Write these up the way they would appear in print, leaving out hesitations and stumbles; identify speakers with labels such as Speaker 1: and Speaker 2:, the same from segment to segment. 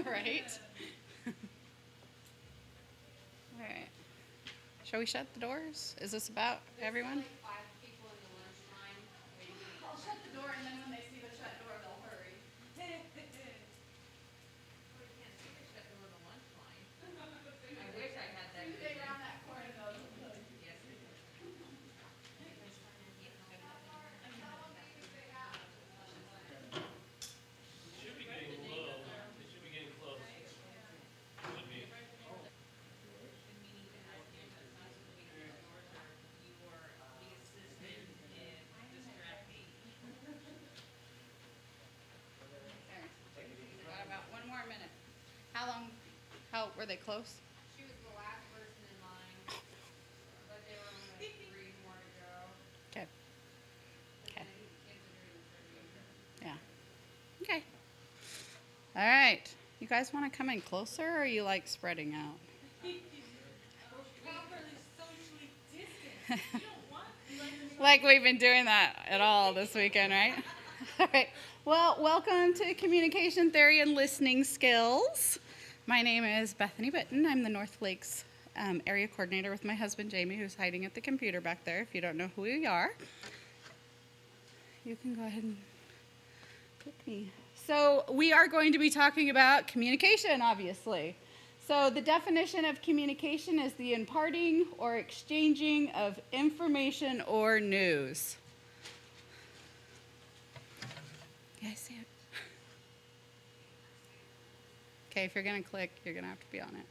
Speaker 1: Right? All right. Shall we shut the doors? Is this about everyone?
Speaker 2: Like 5 people in the lunch line waiting.
Speaker 1: I'll shut the door, and then when they see the shut door, they'll hurry.
Speaker 2: We can't see the shut door in the lunch line. I wish I had that.
Speaker 1: They round that corner, though.
Speaker 2: Yes, we do.
Speaker 3: Should be getting low. It should be getting close. Should be.
Speaker 1: Got about one more minute. How long? How were they close?
Speaker 2: She was the last person in line, but there were only like 3 more to go.
Speaker 1: Okay.
Speaker 2: But
Speaker 1: Okay.
Speaker 2: then the kids are doing the
Speaker 1: Yeah. Okay. All right. You guys want to come in closer, or are you like spreading out? Like we've been doing that at all this weekend, right? All right. Well, welcome to Communication Theory and Listening Skills. My name is Bethany Bitten. I'm the North Lakes area coordinator with my husband, Jamie, who's hiding at the computer back there. If you don't know who we are, you can go ahead and click me. So we are going to be talking about communication, obviously. So the definition of communication is the imparting or exchanging of information or news. You guys see it? Okay, if you're going to click, you're going to have to be on it.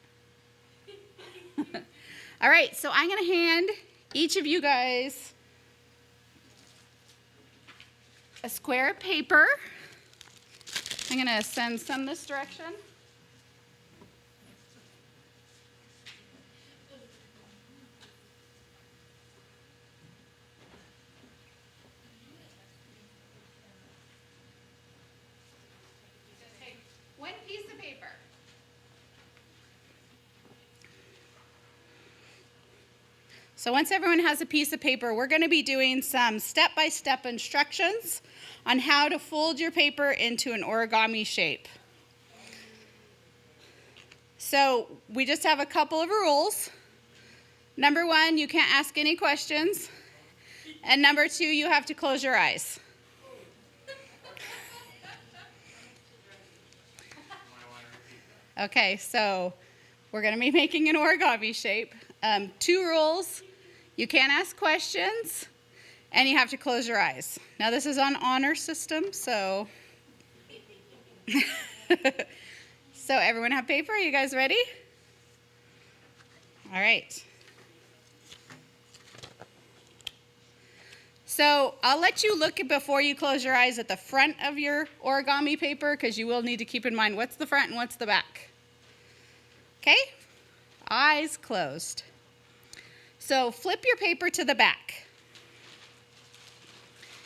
Speaker 1: All right, so I'm going to hand each of you guys a square of paper. I'm going to send some this direction. Just take one piece of paper. So once everyone has a piece of paper, we're going to be doing some step-by-step instructions on how to fold your paper into an origami shape. So we just have a couple of rules. Number 1, you can't ask any questions. And number 2, you have to close your eyes. Okay, so we're going to be making an origami shape. 2 rules. You can't ask questions, and you have to close your eyes. Now, this is on honor system, so... So everyone have paper? Are you guys ready? All right. So I'll let you look before you close your eyes at the front of your origami paper, because you will need to keep in mind what's the front and what's the back. Okay? Eyes closed. So flip your paper to the back.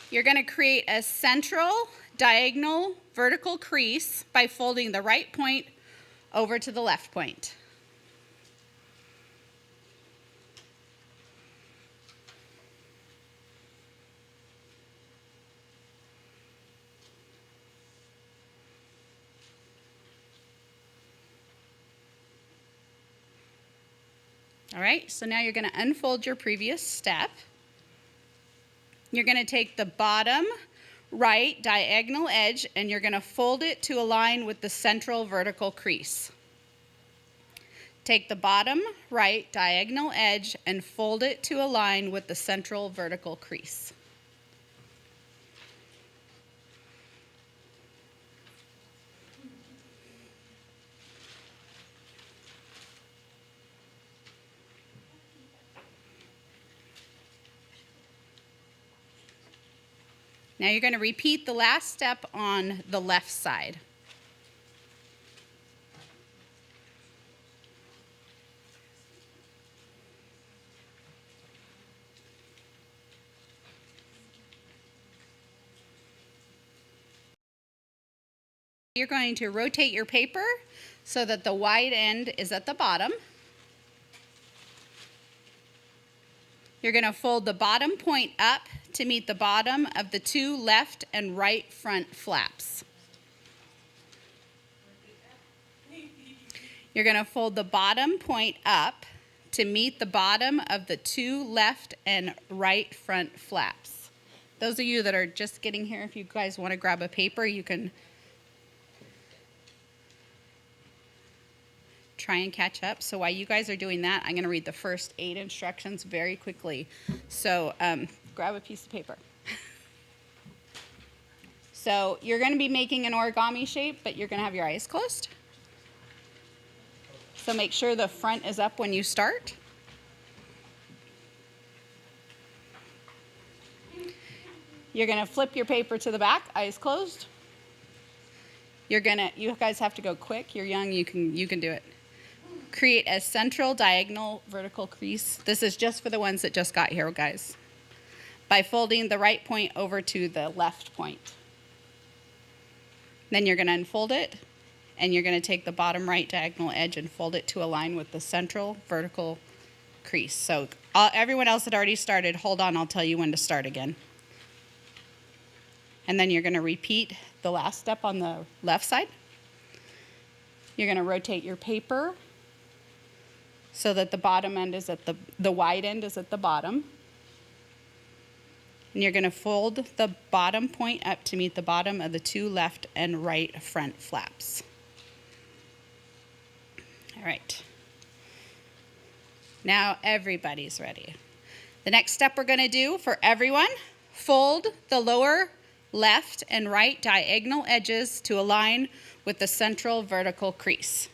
Speaker 1: You're going to create a central, diagonal, vertical crease by folding the right point over to the left point. All right, so now you're going to unfold your previous step. You're going to take the bottom right diagonal edge and you're going to fold it to align with the central vertical crease. Take the bottom right diagonal edge and fold it to align with the central vertical crease. Now you're going to repeat the last step on the left side. You're going to rotate your paper so that the wide end is at the bottom. You're going to fold the bottom point up to meet the bottom of the 2 left and right front flaps. You're going to fold the bottom point up to meet the bottom of the two left and right front flaps. Those of you that are just getting here, if you guys want to grab a paper, you can try and catch up. So while you guys are doing that, I'm going to read the first 8 instructions very quickly. So grab a piece of paper. So you're going to be making an origami shape, but you're going to have your eyes closed. So make sure the front is up when you start. You're going to flip your paper to the back, eyes closed. You guys have to go quick. You're young, you can do it. Create a central diagonal vertical crease. This is just for the ones that just got here, guys. By folding the right point over to the left point. Then you're going to unfold it, and you're going to take the bottom right diagonal edge and fold it to align with the central vertical crease. So everyone else that already started, hold on, I'll tell you when to start again. And then you're going to repeat the last step on the left side. You're going to rotate your paper so that the bottom end is at the wide end is at the bottom. And you're going to fold the bottom point up to meet the bottom of the two left and right front flaps. All right. Now everybody's ready. The next step we're going to do for everyone, fold the lower left and right diagonal edges to align with the central vertical crease.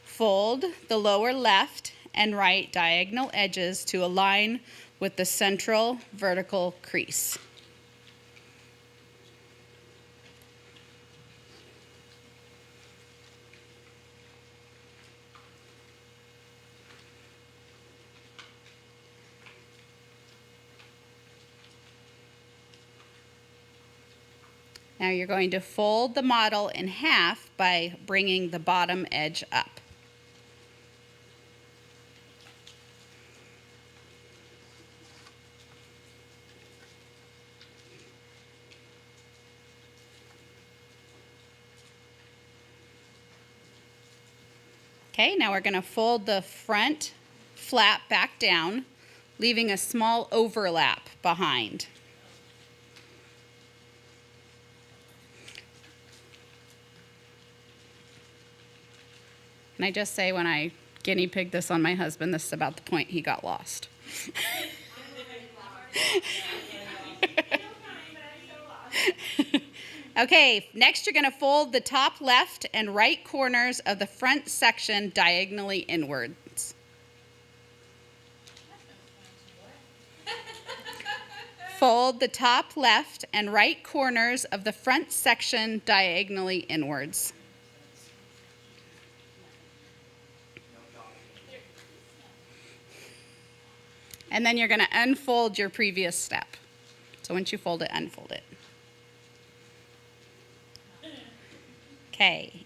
Speaker 1: Fold the lower left and right diagonal edges to align with the central vertical crease. Now you're going to fold the model in half by bringing the bottom edge up. Okay, now we're going to fold the front flap back down, leaving a small overlap behind. And I just say when I guinea pig this on my husband, this is about the point he got lost. Okay, next you're going to fold the top left and right corners of the front section diagonally inwards. Fold the top left and right corners of the front section diagonally inwards. And then you're going to unfold your previous step. So once you fold it, unfold it. Okay.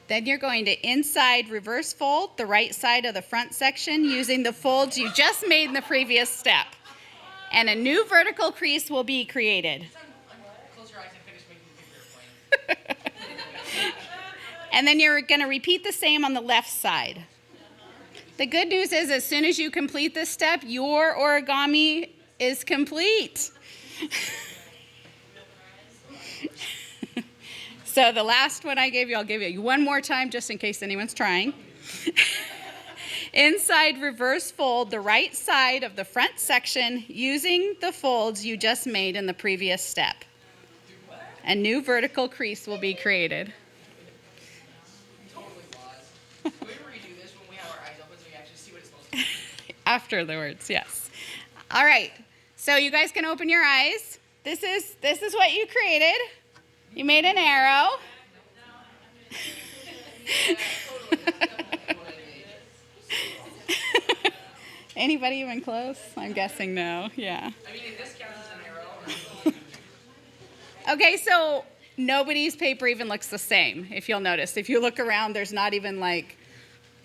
Speaker 1: Then you're going to inside reverse fold the right side of the front section using the folds you just made in the previous step. And a new vertical crease will be created.
Speaker 4: Close your eyes and finish making the figure plane.
Speaker 1: And then you're going to repeat the same on the left side. The good news is as soon as you complete this step, your origami is complete. So the last one I gave you, I'll give you one more time just in case anyone's trying. Inside reverse fold the right side of the front section using the folds you just made in the previous step. A new vertical crease will be created.
Speaker 4: Totally was. Do we ever redo this when we have our eyes open so we actually see what it's supposed to be?
Speaker 1: After the words, yes. All right, so you guys can open your eyes. This is what you created. You made an arrow. Anybody even close? I'm guessing no, yeah.
Speaker 4: I mean, if this counts as an arrow.
Speaker 1: Okay, so nobody's paper even looks the same, if you'll notice. If you look around, there's not even like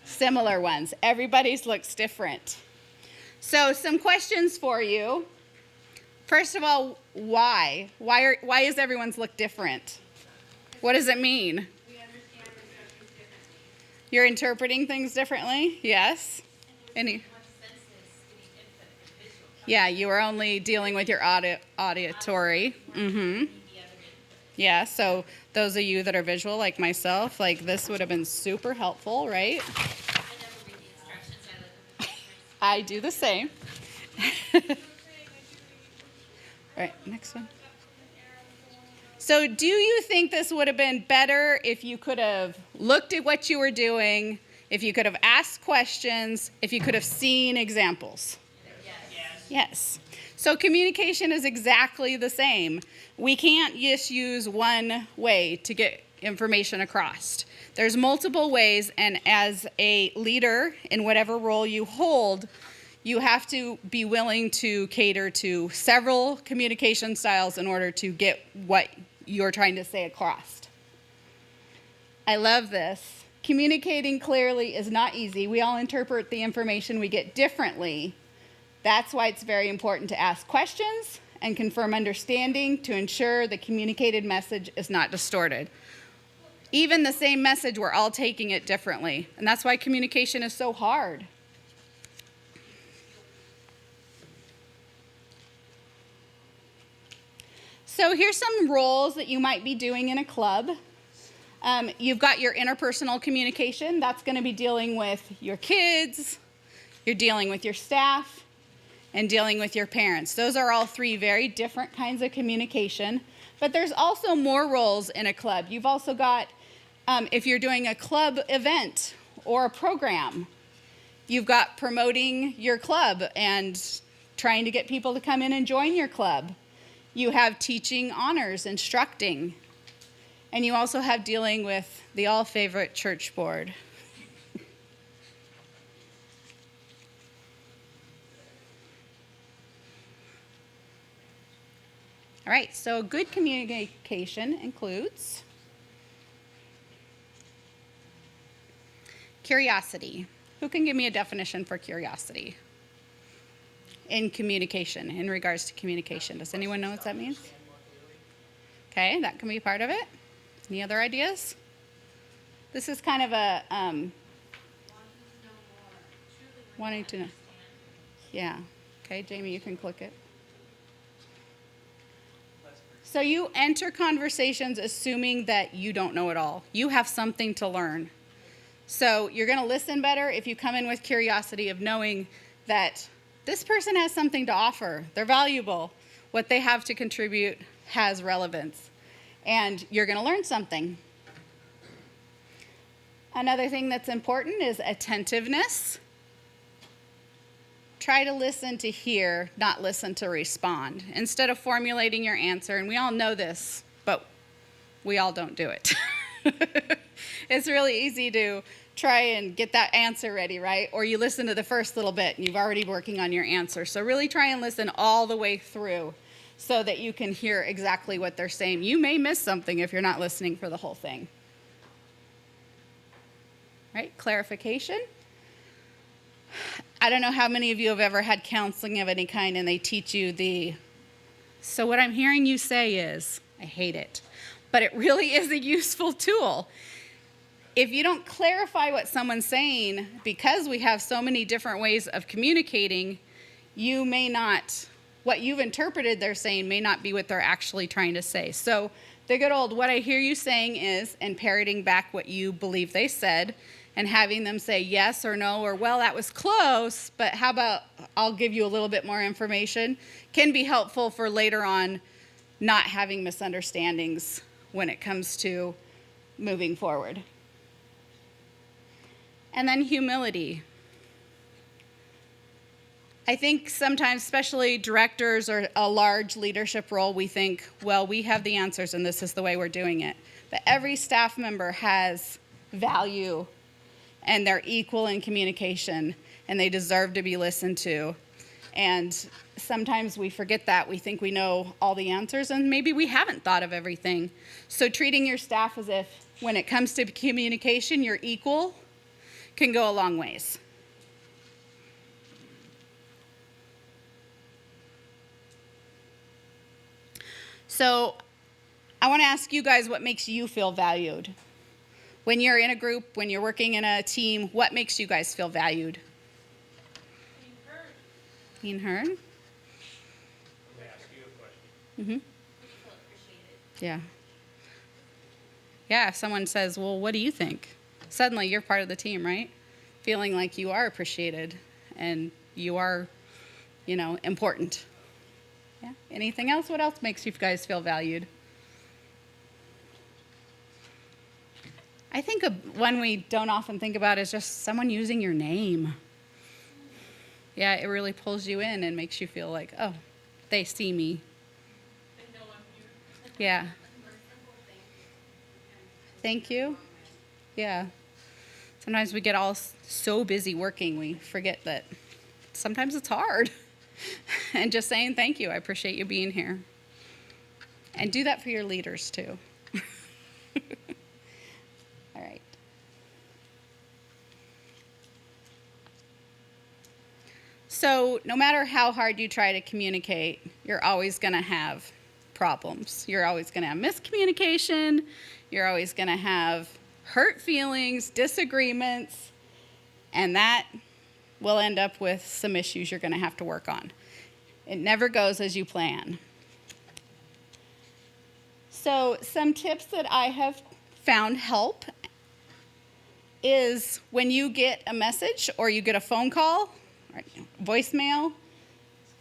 Speaker 1: similar ones. Everybody's looks different. So some questions for you. First of all, why? Why is everyone's look different? What does it mean?
Speaker 2: We understand instructions
Speaker 1: You're interpreting things differently? Yes. Any? Yeah, you are only dealing with your auditory. Mm-hmm. Yeah, so those of you that are visual like myself, like this would have been super helpful, right? I do the same. Right, next one. So do you think this would have been better if you could have looked at what you were doing, if you could have asked questions, if you could have seen examples? Yes. So communication is exactly the same. We can't just use one way to get information across. There's multiple ways, and as a leader in whatever role you hold, you have to be willing to cater to several communication styles in order to get what you're trying to say across. I love this. Communicating clearly is not easy. We all interpret the information we get differently. That's why it's very important to ask questions and confirm understanding to ensure the communicated message is not distorted. Even the same message, we're all taking it differently, and that's why communication is so hard. So here's some roles that you might be doing in a club. You've got your interpersonal communication. That's going to be dealing with your kids, you're dealing with your staff, and dealing with your parents. Those are all three very different kinds of communication. But there's also more roles in a club. You've also got, if you're doing a club event or a program, you've got promoting your club and trying to get people to come in and join your club. You have teaching honors, instructing. And you also have dealing with the all-favorite church board. All right, so good communication includes curiosity. Who can give me a definition for curiosity in communication, in regards to communication? Does anyone know what that means? Okay, that can be part of it. Any other ideas? This is kind of a wanting to know. Yeah. Okay, Jamie, you can click it. So you enter conversations assuming that you don't know it all. You have something to learn. So you're going to listen better if you come in with curiosity of knowing that this person has something to offer. They're valuable. What they have to contribute has relevance. And you're going to learn something. Another thing that's important is attentiveness. Try to listen to hear, not listen to respond. Instead of formulating your answer, and we all know this, but we all don't do it. It's really easy to try and get that answer ready, right? Or you listen to the first little bit and you've already working on your answer. So really try and listen all the way through so that you can hear exactly what they're saying. You may miss something if you're not listening for the whole thing. Right? Clarification. I don't know how many of you have ever had counseling of any kind and they teach you so what I'm hearing you say is, I hate it, but it really is a useful tool. If you don't clarify what someone's saying, because we have so many different ways of communicating, what you've interpreted they're saying may not be what they're actually trying to say. So the good old, what I hear you saying is, and parroting back what you believe they said, and having them say yes or no, or well, that was close, but how about I'll give you a little bit more information, can be helpful for later on not having misunderstandings when it comes to moving forward. And then humility. I think sometimes, especially directors or a large leadership role, we think, well, we have the answers and this is the way we're doing it. But every staff member has value and they're equal in communication and they deserve to be listened to. And sometimes we forget that. We think we know all the answers and maybe we haven't thought of everything. So treating your staff as if when it comes to communication, you're equal can go a long ways. So I want to ask you guys what makes you feel valued. When you're in a group, when you're working in a team, what makes you guys feel valued? Being heard?
Speaker 3: Let me ask you a question.
Speaker 1: Yeah. Yeah, if someone says, well, what do you think? Suddenly you're part of the team, right? Feeling like you are appreciated and you are, important. Yeah. Anything else? What else makes you guys feel valued? I think one we don't often think about is just someone using your name. Yeah, it really pulls you in and makes you feel like, oh, they see me. Yeah. Thank you. Yeah. Sometimes we get all so busy working, we forget that sometimes it's hard. And just saying thank you, I appreciate you being here. And do that for your leaders too. All right. So no matter how hard you try to communicate, you're always going to have problems. You're always going to have miscommunication. You're always going to have hurt feelings, disagreements, and that will end up with some issues you're going to have to work on. It never goes as you plan. So some tips that I have found help is when you get a message or you get a phone call or voicemail,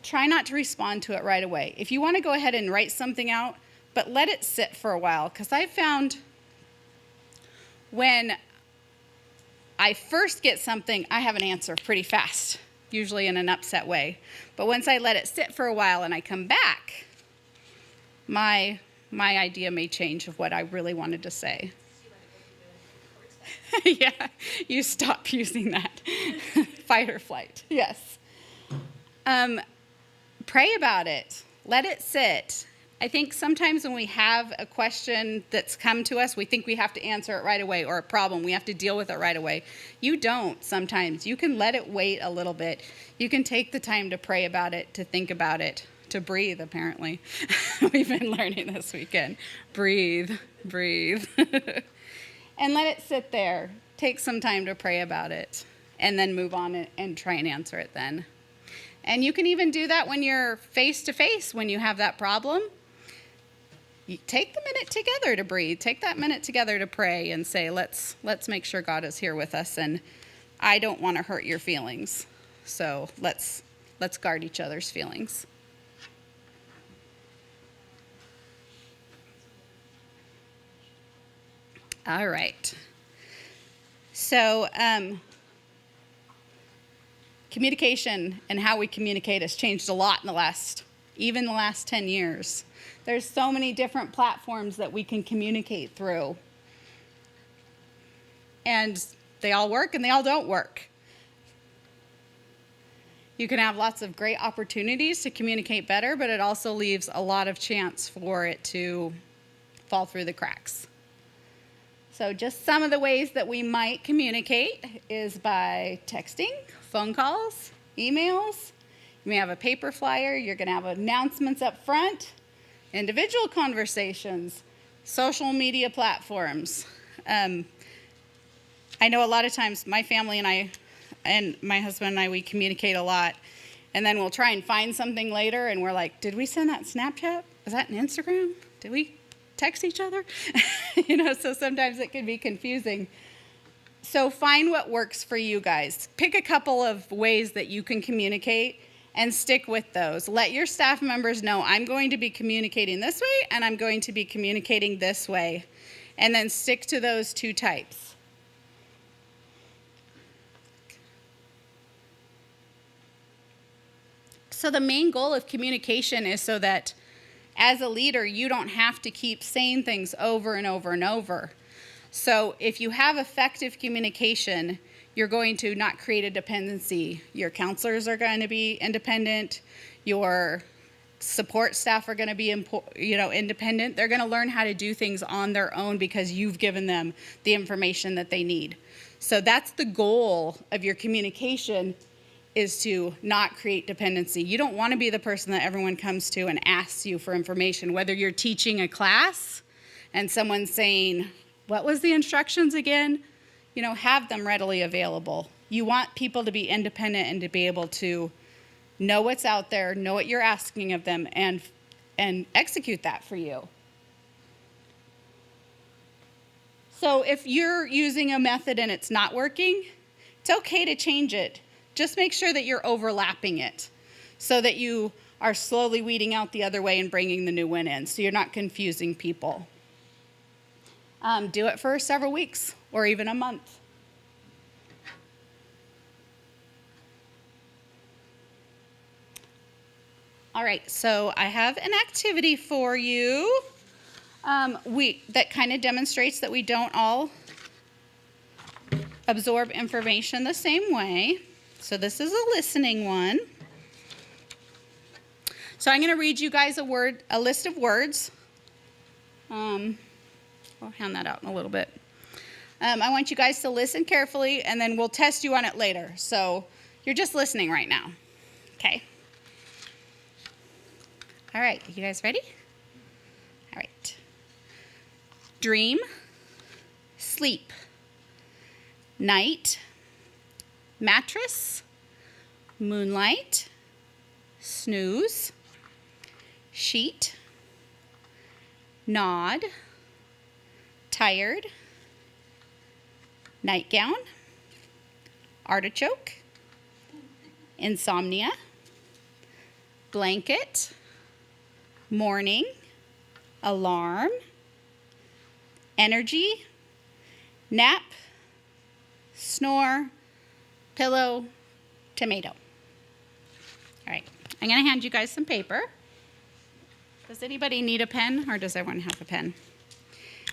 Speaker 1: try not to respond to it right away. If you want to go ahead and write something out, but let it sit for a while, because I found when I first get something, I have an answer pretty fast, usually in an upset way. But once I let it sit for a while and I come back, my idea may change of what I really wanted to say. Yeah, you stop using that. Fight or flight, yes. Pray about it. Let it sit. I think sometimes when we have a question that's come to us, we think we have to answer it right away, or a problem, we have to deal with it right away. You don't sometimes. You can let it wait a little bit. You can take the time to pray about it, to think about it, to breathe, apparently. We've been learning this weekend. Breathe, breathe. And let it sit there. Take some time to pray about it, and then move on and try and answer it then. And you can even do that when you're face-to-face, when you have that problem. You take the minute together to breathe. Take that minute together to pray and say, let's make sure God is here with us, and I don't want to hurt your feelings. So let's guard each other's feelings. All right. So communication and how we communicate has changed a lot in the last 10 years. There's so many different platforms that we can communicate through. And they all work and they all don't work. You can have lots of great opportunities to communicate better, but it also leaves a lot of chance for it to fall through the cracks. So just some of the ways that we might communicate is by texting, phone calls, emails. You may have a paper flyer. You're going to have announcements up front, individual conversations, social media platforms. I know a lot of times my family and I, and my husband and I, we communicate a lot. And then we'll try and find something later, and we're like, did we send that Snapchat? Was that an Instagram? Did we text each other? So sometimes it can be confusing. So find what works for you guys. Pick a couple of ways that you can communicate and stick with those. Let your staff members know, I'm going to be communicating this way and I'm going to be communicating this way. And then stick to those two types. So the main goal of communication is so that as a leader, you don't have to keep saying things over and over and over. So if you have effective communication, you're going to not create a dependency. Your counselors are going to be independent. Your support staff are going to be independent. They're going to learn how to do things on their own because you've given them the information that they need. So that's the goal of your communication, is to not create dependency. You don't want to be the person that everyone comes to and asks you for information, whether you're teaching a class and someone's saying, What was the instructions again? You know, have them readily available. You want people to be independent and to be able to know what's out there, know what you're asking of them, and execute that for you. So if you're using a method and it's not working, it's okay to change it. Just make sure that you're overlapping it so that you are slowly weeding out the other way and bringing the new one in, so you're not confusing people. Do it for several weeks or even a month. All right, so I have an activity for you that kind of demonstrates that we don't all absorb information the same way. So this is a listening one. So I'm going to read you guys a list of words. I'll hand that out in a little bit. I want you guys to listen carefully, and then we'll test you on it later. So you're just listening right now. Okay. All right, you guys ready? All right. Dream, sleep, night, mattress, moonlight, snooze, sheet, nod, tired, nightgown, artichoke, insomnia, blanket, morning, alarm, energy, nap, snore, pillow, tomato. All right, I'm going to hand you guys some paper. Does anybody need a pen, or does everyone have a pen?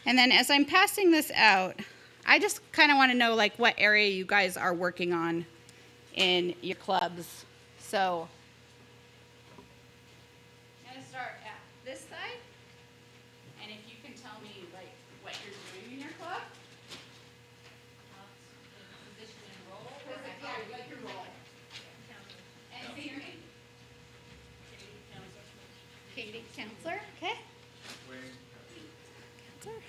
Speaker 1: And then as I'm passing this out, I just kind of want to know like what area you guys are working on in your clubs. So I'm going to start at this side, and if you can tell me like what you're doing in your club.
Speaker 2: Position and role.
Speaker 1: Yeah, like your role. And say your name. Katie, counselor, okay. Counselor.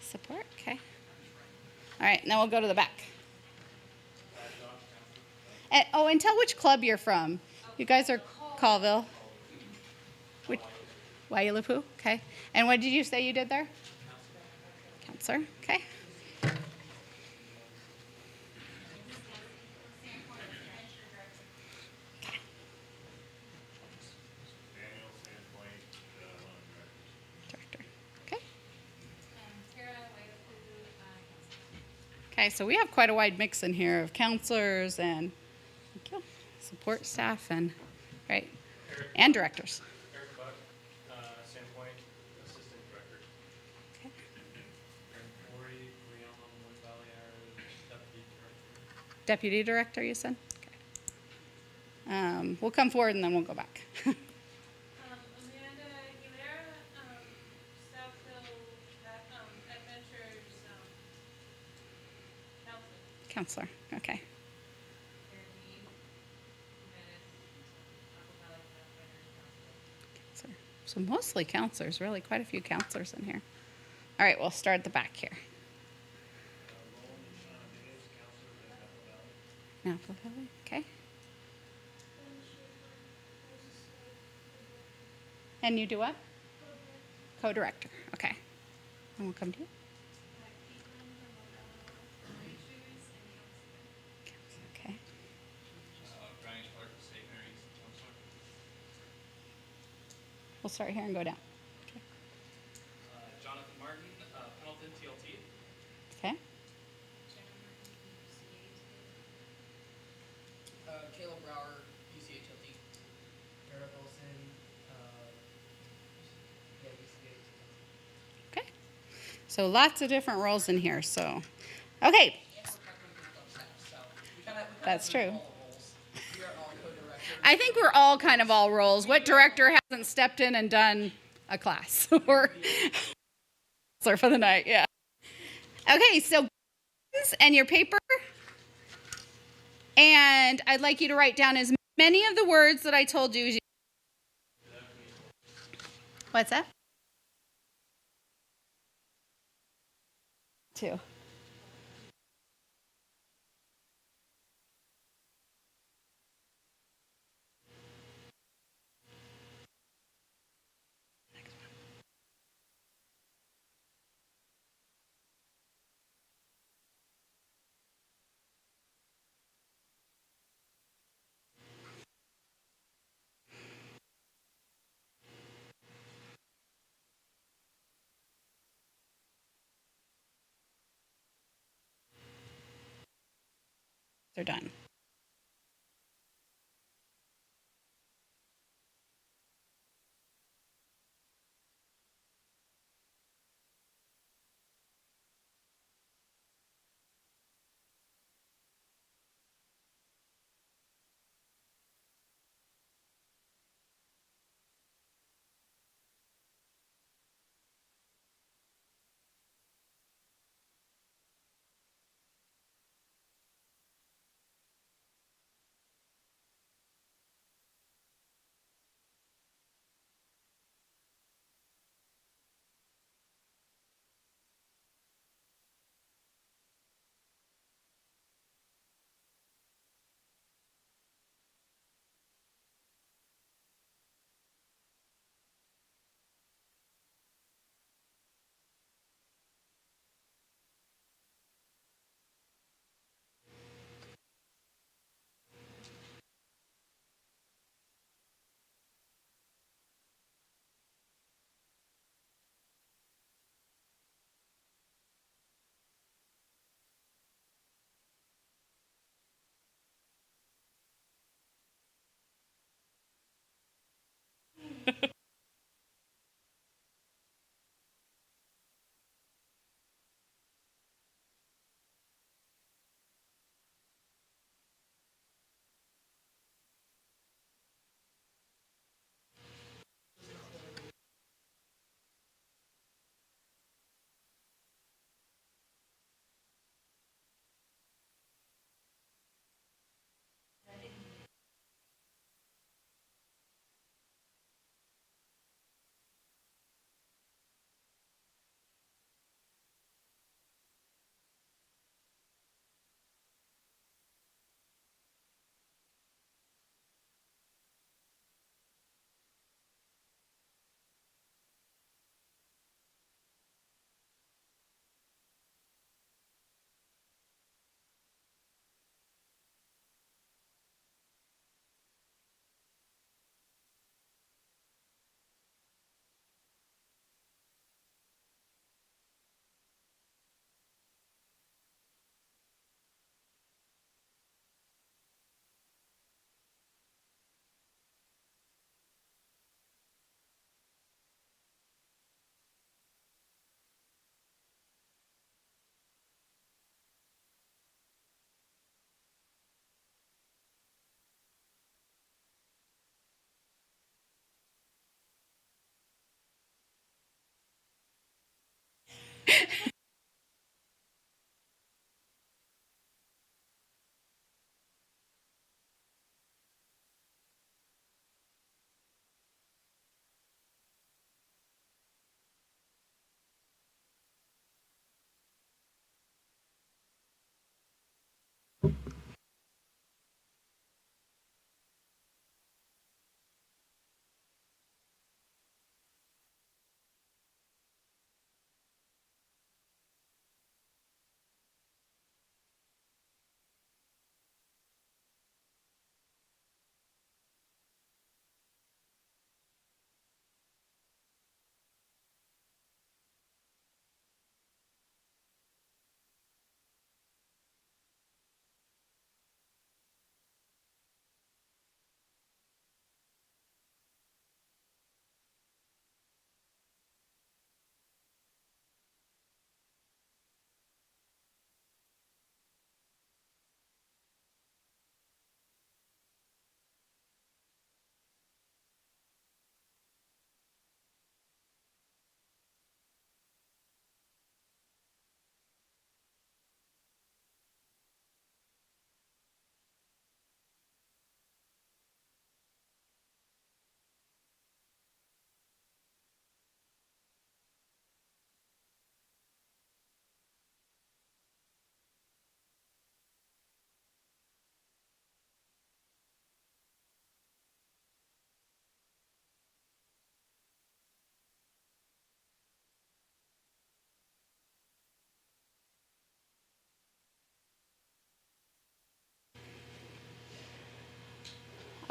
Speaker 1: Support, okay. All right, now we'll go to the back. And tell which club you're from. You guys are Colville. Which, Wailupu, okay. And what did you say you did there? Counselor, okay. Director, okay. Okay, so we have quite a wide mix in here of counselors and support staff and and directors.
Speaker 3: Eric Buck, Sandpoint, Assistant Director.
Speaker 1: Okay.
Speaker 3: Aaron Corey, Leon, Wood Valley Area, Deputy Director.
Speaker 1: Deputy director, you said? Okay. We'll come forward and then we'll go back.
Speaker 2: Amanda Aguilera, South Hill, Adventures, counselor.
Speaker 1: Counselor, okay. Counselor. So mostly counselors, really quite a few counselors in here. All right, we'll start at the back here. Napa Valley, okay. And you do what? Co-director, okay. And we'll come to you. Okay.
Speaker 3: Brian Clark, St. Mary's Counselor.
Speaker 1: We'll start here and go down. Okay.
Speaker 3: Jonathan Martin, Pendleton TLT.
Speaker 1: Okay.
Speaker 4: Caleb Brower, UCHLT.
Speaker 5: Eric Olson, UCH.
Speaker 1: Okay. So lots of different roles in here. So, okay. That's true.
Speaker 4: We are all co-directors.
Speaker 1: I think we're all kind of all roles. What director hasn't stepped in and done a class or for the night? Yeah. Okay. So, and your paper. And I'd like you to write down as many of the words that I told you as you. What's that? too. They're done.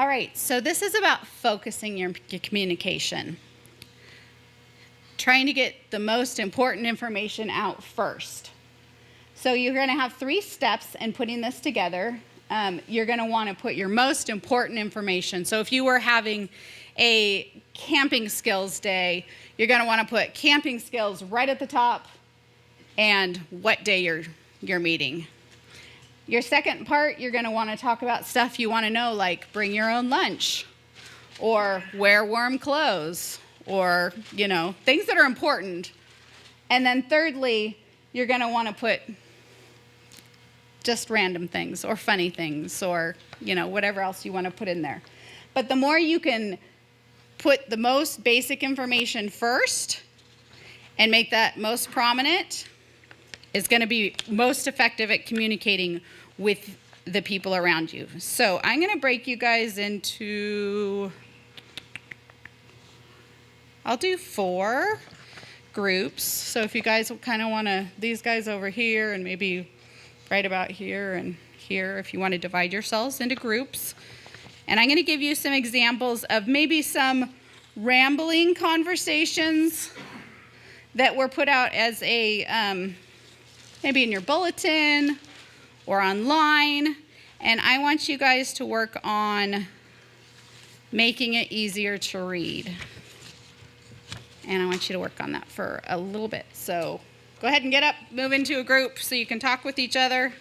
Speaker 1: All right, so this is about focusing your communication. Trying to get the most important information out first. So you're going to have 3 steps in putting this together. You're going to want to put your most important information. So if you were having a camping skills day, you're going to want to put camping skills right at the top and what day you're meeting. Your second part, you're going to want to talk about stuff you want to know, like bring your own lunch or wear warm clothes or, things that are important. And then thirdly, you're going to want to put just random things or funny things or, whatever else you want to put in there. But the more you can put the most basic information first and make that most prominent, is going to be most effective at communicating with the people around you. So I'm going to break you guys into, I'll do 4 groups. So if you guys kind of want to, these guys over here and maybe right about here and here, if you want to divide yourselves into groups. And I'm going to give you some examples of maybe some rambling conversations that were put out as a, maybe in your bulletin or online. And I want you guys to work on making it easier to read. And I want you to work on that for a little bit. So go ahead and get up, move into a group so you can talk with each other.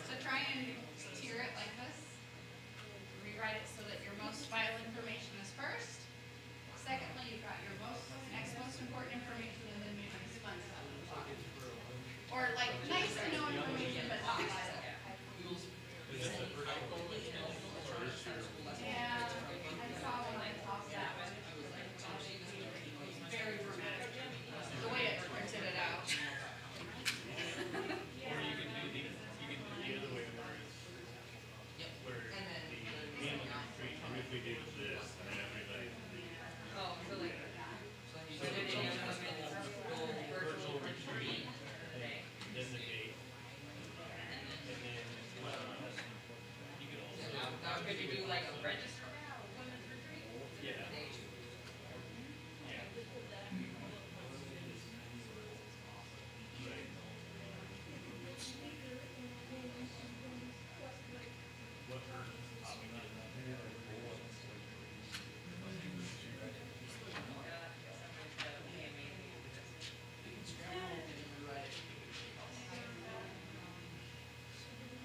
Speaker 1: So try and tier it like this. Rewrite it so that your most vital information is first. Secondly, you've got your next most important information, and then maybe this fun stuff at the bottom. Or like nice to know information, but not vital. Yeah, I saw one at the top of that one. Very dramatic. The way it printed it out.
Speaker 4: Could you do like a register?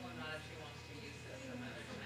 Speaker 4: Well, not if she wants to use this some other time.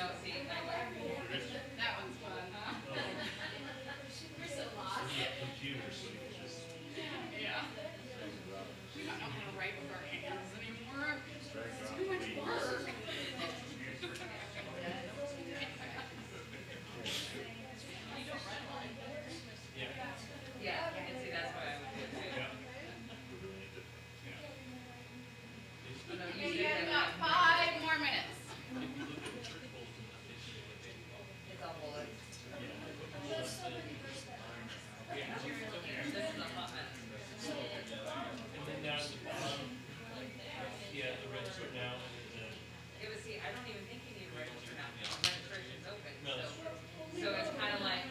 Speaker 2: No, see, that one's fun, huh? We're so lost.
Speaker 3: Computer, so you just
Speaker 2: Yeah. We don't know how to write with our hands anymore. It's too much work.
Speaker 3: yeah.
Speaker 2: Yeah, and see, that's why I would do it too.
Speaker 3: Yeah.
Speaker 2: No,
Speaker 1: Okay,
Speaker 2: you
Speaker 1: you
Speaker 2: did
Speaker 1: have
Speaker 2: that.
Speaker 1: about 5 more minutes.
Speaker 4: It's all bullets.
Speaker 2: This is a hot mess.
Speaker 3: And then down at the bottom, yeah, the register now,
Speaker 2: It was, see, I don't even think you need to register now. Registration's open,
Speaker 3: No, that's
Speaker 2: so. So it's kinda like,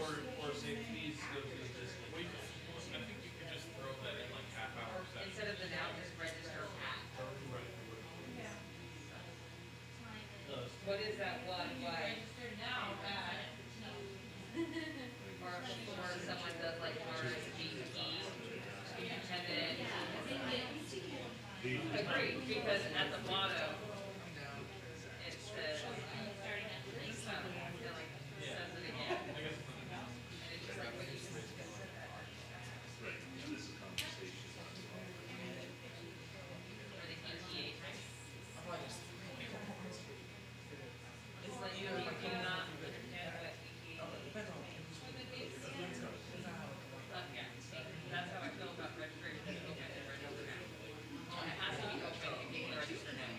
Speaker 3: or say please go to this. Wait, I think you could just throw that in like half hour session.
Speaker 2: instead of the now, just register at.
Speaker 3: Right.
Speaker 2: What is that one, like? Now at. Or someone does like RSVP, and then. Agreed, because at the bottom, it says, it says it again. And it's just like what you just said that. Or the ETA. It's like you cannot understand what ETA is. Yeah, see, that's how I feel about registration, open and register now. It has to be open if you can register now.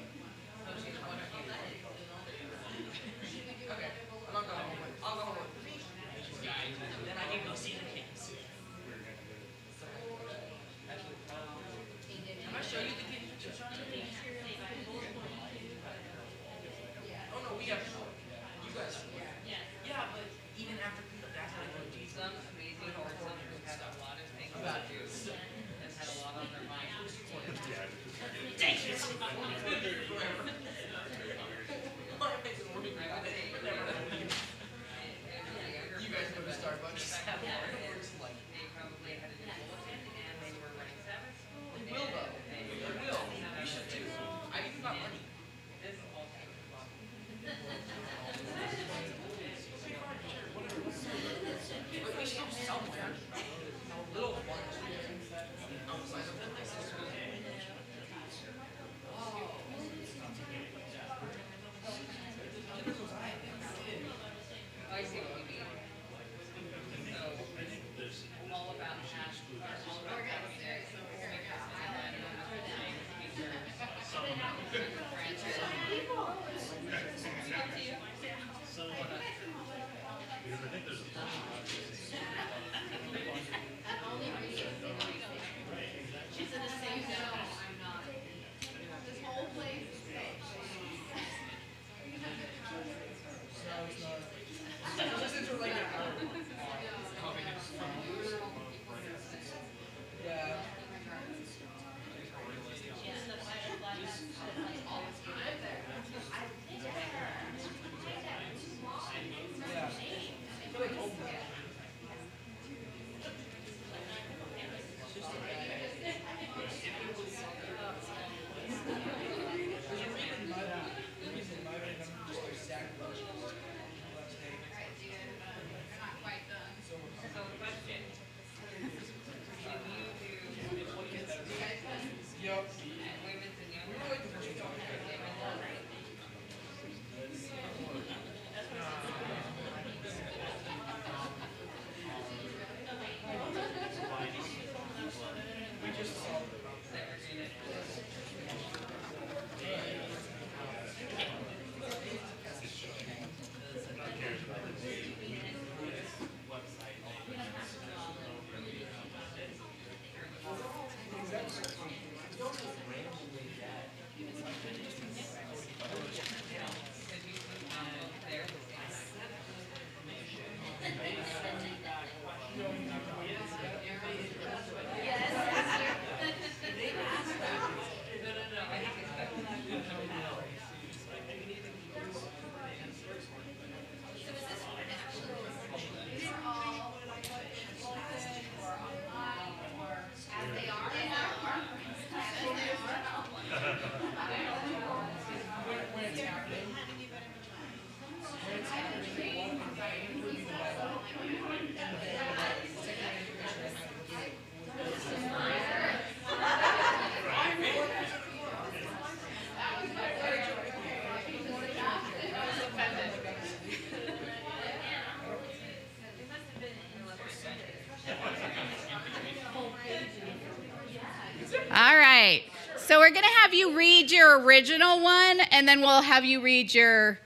Speaker 1: So we're gonna have you read your original one, and then we'll have you read your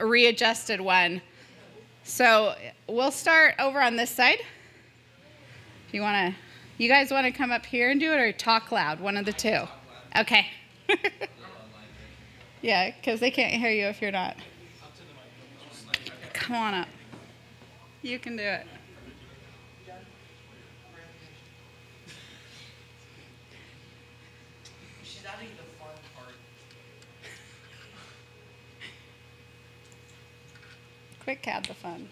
Speaker 1: readjusted one. So we'll start over on this side. If you guys wanna come up here and do it, or talk loud? One of the two. Okay. Yeah, because they can't hear you if you're not. Come on up. You can do it.
Speaker 4: She's adding the fun part.
Speaker 1: Quick, add the fun.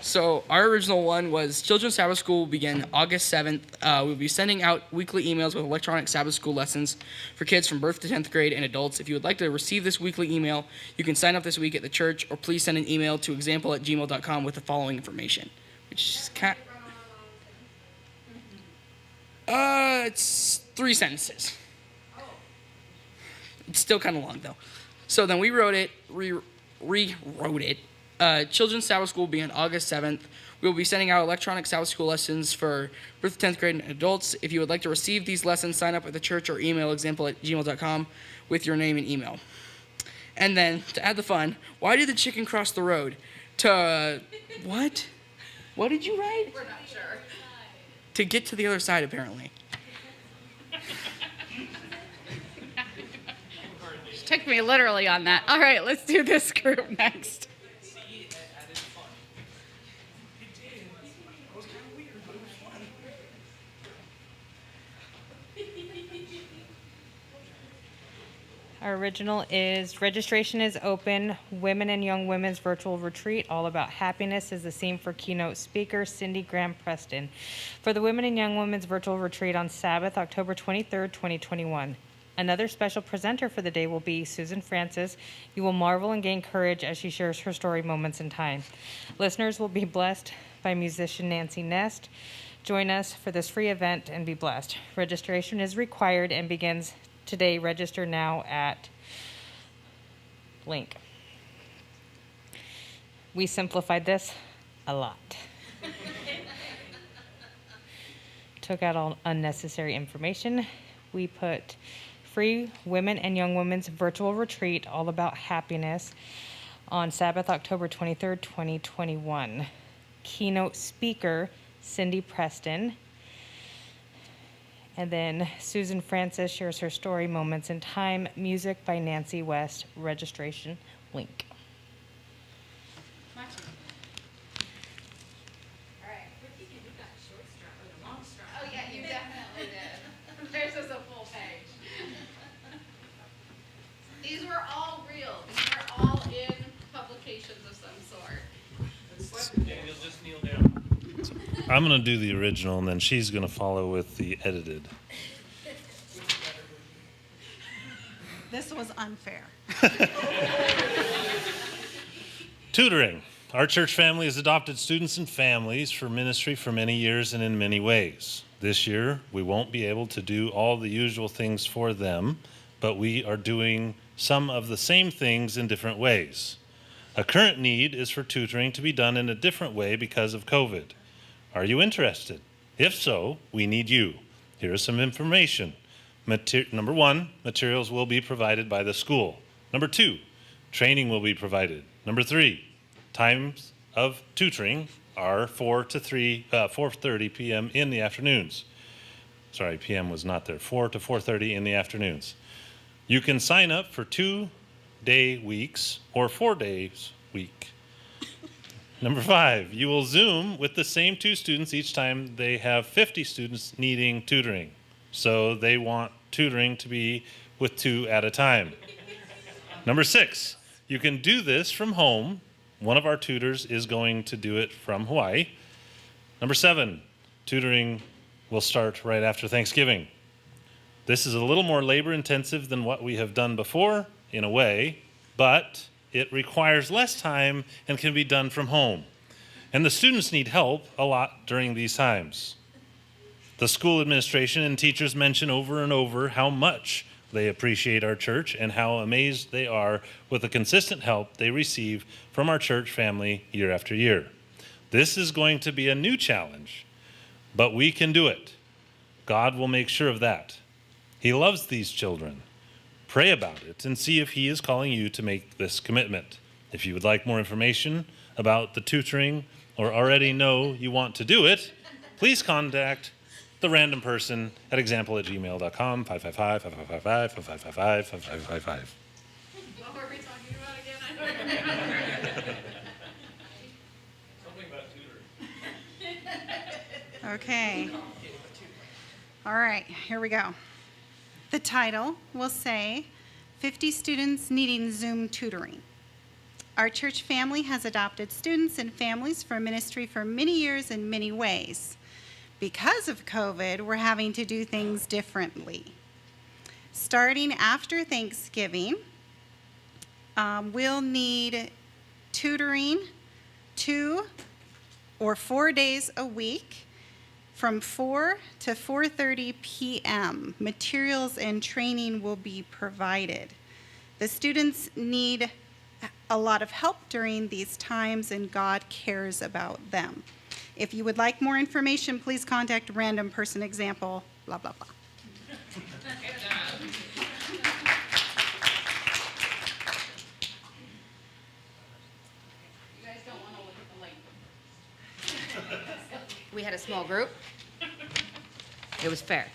Speaker 5: So our original one was Children's Sabbath School will begin August 7th. We'll be sending out weekly emails with electronic Sabbath School lessons for kids from birth to 10th grade and adults. If you would like to receive this weekly email, you can sign up this week at the church, or please send an email to example@gmail.com with the following information, which is it's 3 sentences. It's still kind of long though. So then we wrote it, rewrote it. Children's Sabbath School will be on August 7th. We will be sending out electronic Sabbath School lessons for birth to 10th grade and adults. If you would like to receive these lessons, sign up at the church or email example@gmail.com with your name and email. And then, to add the fun, why did the chicken cross the road? What? What did you write?
Speaker 4: We're not sure.
Speaker 5: To get to the other side, apparently.
Speaker 1: Took me literally on that. All right, let's do this group next.
Speaker 6: Our original is registration is open. Women and Young Women's Virtual Retreat, All About Happiness, is the theme for keynote speaker Cindy Graham Preston for the Women and Young Women's Virtual Retreat on Sabbath, October 23rd, 2021. Another special presenter for the day will be Susan Francis. You will marvel and gain courage as she shares her story, Moments in Time. Listeners will be blessed by musician Nancy Nest. Join us for this free event and be blessed. Registration is required and begins today. Register now at link. We simplified this a lot. Took out all unnecessary information. We put free Women and Young Women's Virtual Retreat, All About Happiness, on Sabbath, October 23rd, 2021. Keynote speaker, Cindy Preston. And then Susan Francis shares her story, Moments in Time. Music by Nancy West. Registration link.
Speaker 1: Oh yeah, you definitely did. There's just a full page. These were all real. These were all in publications of some sort.
Speaker 3: Daniel, just kneel down.
Speaker 7: I'm going to do the original, and then she's going to follow with the edited.
Speaker 1: This was unfair.
Speaker 7: Tutoring. Our church family has adopted students and families for ministry for many years and in many ways. This year, we won't be able to do all the usual things for them, but we are doing some of the same things in different ways. A current need is for tutoring to be done in a different way because of COVID. Are you interested? If so, we need you. Here is some information. Number 1, materials will be provided by the school. Number 2, training will be provided. Number 3, times of tutoring are 4:30 p.m. in the afternoons. Sorry, p.m. was not there. 4 to 4:30 in the afternoons. You can sign up for 2-day weeks or 4 days week. Number 5, you will Zoom with the same 2 students each time they have 50 students needing tutoring. So they want tutoring to be with 2 at a time. Number 6, you can do this from home. One of our tutors is going to do it from Hawaii. Number 7, tutoring will start right after Thanksgiving. This is a little more labor intensive than what we have done before, in a way, but it requires less time and can be done from home. And the students need help a lot during these times. The school administration and teachers mention over and over how much they appreciate our church and how amazed they are with the consistent help they receive from our church family year after year. This is going to be a new challenge, but we can do it. God will make sure of that. He loves these children. Pray about it and see if He is calling you to make this commitment. If you would like more information about the tutoring or already know you want to do it, please contact the random person at example@gmail.com, 555-5555-5555-5555.
Speaker 4: What were we talking about again? I don't remember.
Speaker 3: Something about tutoring.
Speaker 1: Okay. All right, here we go. The title will say 50 Students Needing Zoom Tutoring. Our church family has adopted students and families for ministry for many years in many ways. Because of COVID, we're having to do things differently. Starting after Thanksgiving, we'll need tutoring 2 or 4 days a week from 4 to 4:30 p.m. Materials and training will be provided. The students need a lot of help during these times, and God cares about them. If you would like more information, please contact random person example, blah, blah, blah. You guys don't want to look at the link.
Speaker 6: We had a small group. It was fair.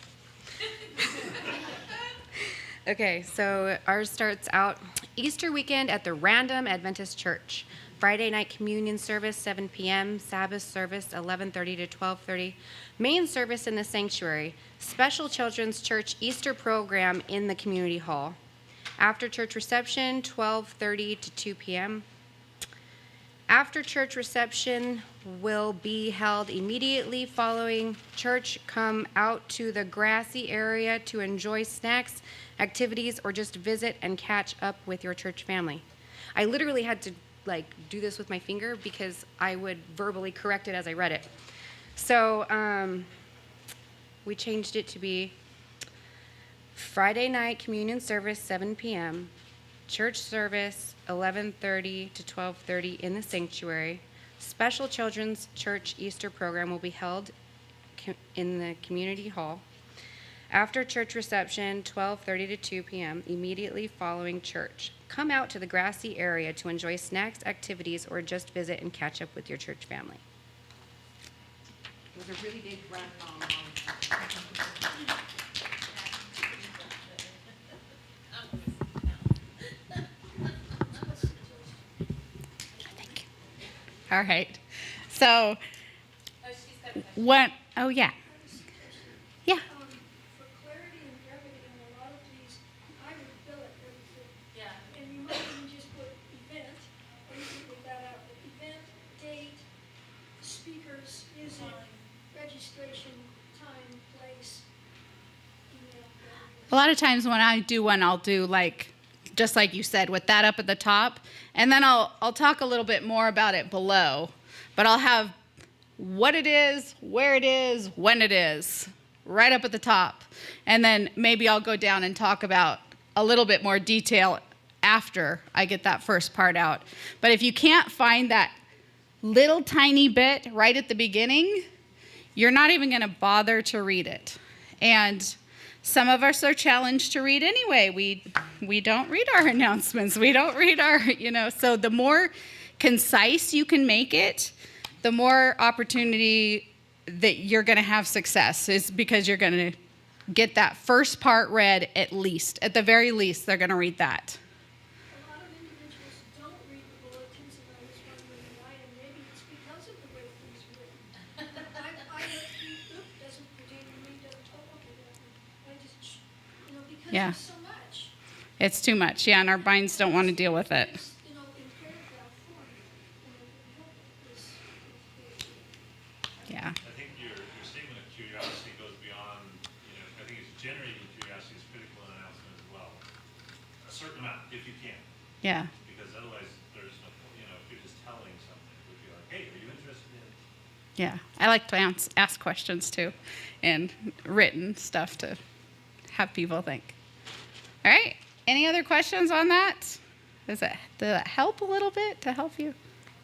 Speaker 6: Okay, so ours starts out Easter weekend at the Random Adventist Church. Friday night communion service, 7 p.m. Sabbath service, 11:30 to 12:30. Main service in the sanctuary. Special Children's Church Easter program in the community hall. After church reception, 12:30 to 2 p.m. After church reception will be held immediately following church. Come out to the grassy area to enjoy snacks, activities, or just visit and catch up with your church family. I literally had to do this with my finger because I would verbally correct it as I read it. So we changed it to be Friday night communion service, 7 p.m., church service, 11:30 to 12:30 in the sanctuary. Special Children's Church Easter program will be held in the community hall. After church reception, 12:30 to 2 p.m., immediately following church. Come out to the grassy area to enjoy snacks, activities, or just visit and catch up with your church family.
Speaker 4: It was a really big run.
Speaker 1: All right. So, oh, yeah. Yeah.
Speaker 8: For clarity and brevity on a lot of these, I would fill it everything. Yeah. And you might even just put event, or you can put that out, but event, date, speakers, music, registration, time, place, email.
Speaker 1: A lot of times when I do one, I'll do just like you said, with that up at the top, and then I'll talk a little bit more about it below, but I'll have what it is, where it is, when it is, right up at the top, and then maybe I'll go down and talk about a little bit more detail after I get that first part out. But if you can't find that little tiny bit right at the beginning, you're not even going to bother to read it. And some of us are challenged to read anyway. We don't read our announcements. We don't read our, so the more concise you can make it, the more opportunity that you're going to have success, is because you're going to get that first part read at least. At the very least, they're going to read that.
Speaker 8: A lot of individuals don't read the bulletins, and I was wondering why, and maybe it's because of the way things are written. I doesn't pertain to me, doesn't talk about that. I just, because
Speaker 1: Yeah.
Speaker 8: there's so much.
Speaker 1: It's too much, yeah, and our minds don't want to deal with it.
Speaker 8: It's, in paragraph form, is
Speaker 1: Yeah.
Speaker 7: I think your statement of curiosity goes beyond, I think it's generating curiosity is critical in announcement as well. A certain amount, if you can,
Speaker 1: Yeah.
Speaker 7: because otherwise there's no, if you're just telling something, it would be like, hey, are you interested in?
Speaker 1: Yeah, I like to ask questions too, and written stuff to have people think. All right, any other questions on that? Did that help a little bit to help you?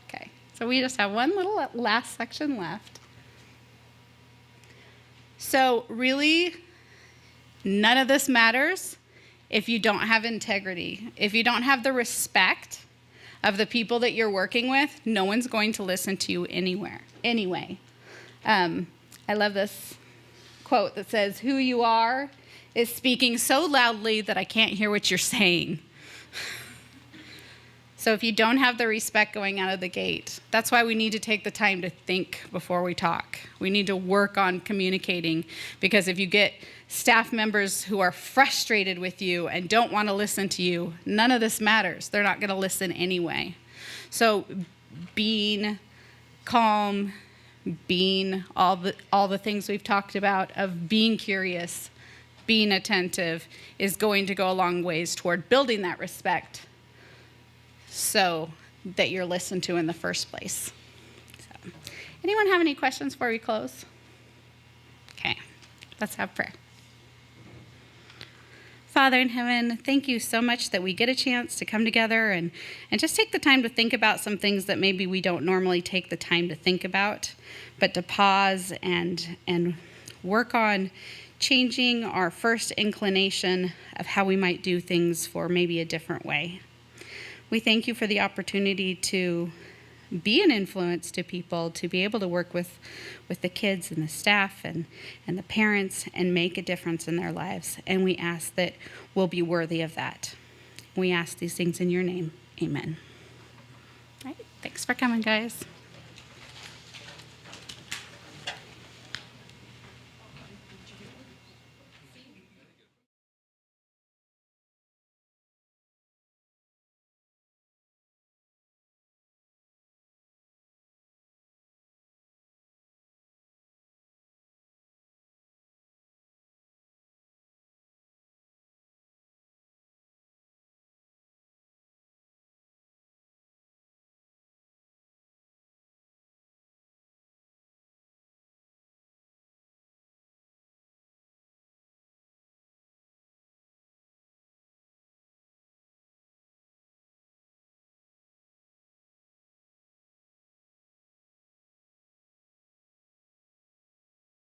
Speaker 1: Okay, So we just have one little last section left. So really, none of this matters if you don't have integrity. If you don't have the respect of the people that you're working with, no one's going to listen to you anyway. I love this quote that says, "Who you are is speaking so loudly that I can't hear what you're saying." So if you don't have the respect going out of the gate, that's why we need to take the time to think before we talk. We need to work on communicating, because if you get staff members who are frustrated with you and don't want to listen to you, none of this matters. They're not going to listen anyway. So being calm, being all the things we've talked about, of being curious, being attentive, is going to go a long ways toward building that respect so that you're listened to in the first place. So, anyone have any questions before we close? Okay, let's have prayer. Father in heaven, thank you so much that we get a chance to come together and just take the time to think about some things that maybe we don't normally take the time to think about, but to pause and work on changing our first inclination of how we might do things for maybe a different way. We thank you for the opportunity to be an influence to people, to be able to work with the kids and the staff and the parents and make a difference in their lives. And we ask that we'll be worthy of that. We ask these things in your name. Amen. All right. Thanks for coming, guys.